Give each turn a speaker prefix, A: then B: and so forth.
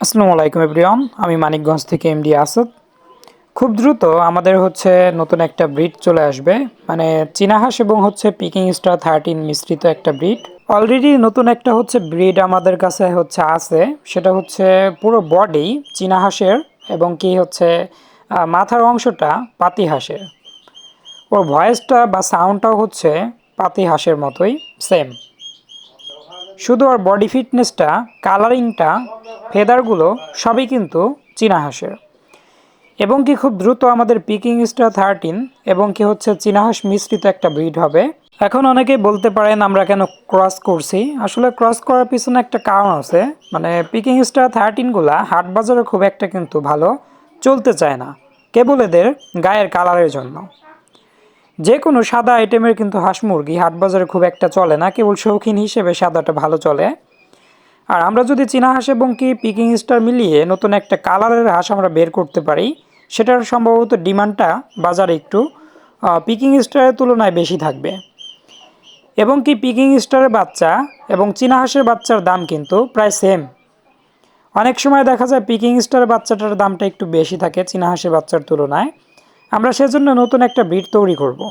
A: আসসালামু আলাইকুম এভরিওয়ান, আমি মানিকগঞ্জ থেকে এমডি আসাদ। খুব দ্রুত আমাদের নতুন একটা ব্রিড চলে আসবে, মানে চীনা হাঁস এবং পিকিং স্টার 13 মিশ্রিত একটা ব্রিড। অলরেডি নতুন একটা ব্রিড আমাদের কাছে আছে, সেটা পুরো বডি চীনা হাঁসের এবং মাথার অংশটা পাতি হাঁসের। ওর ভয়েসটা বা সাউন্ডটাও পাতি হাঁসের মতোই সেম, শুধু ওর বডি ফিটনেসটা, কালারিংটা, ফেদারগুলো সবই কিন্তু চীনা হাঁসের। এবং খুব দ্রুত আমাদের পিকিং স্টার 13 এবং চীনা হাঁস মিশ্রিত একটা ব্রিড হবে। এখন অনেকেই বলতে পারেন আমরা কেন ক্রস করছি। আসলে ক্রস করার পিছনে একটা কারণ আছে, মানে পিকিং স্টার 13গুলা হাট বাজারে খুব একটা কিন্তু ভালো চলতে চায় না, কেবল এদের গায়ের কালারের জন্য। যে কোনো সাদা আইটেমের কিন্তু হাঁস মুরগি হাট বাজারে খুব একটা চলে না, কেবল শৌখিন হিসেবে সাদাটা ভালো চলে। আর আমরা যদি চীনা হাঁস এবং পিকিং স্টার মিলিয়ে নতুন একটা কালারের হাঁস আমরা বের করতে পারি, সেটার সম্ভবত ডিমান্ডটা বাজারে একটু পিকিং স্টারের তুলনায় বেশি থাকবে। এবং পিকিং স্টারের বাচ্চা এবং চীনা হাঁসের বাচ্চার দাম কিন্তু প্রায় সেম। অনেক সময় দেখা যায় পিকিং স্টারের বাচ্চাটার দামটা একটু বেশি থাকে চীনা হাঁসের বাচ্চার তুলনায়। আমরা সেজন্য নতুন একটা ব্রিড তৈরি করব।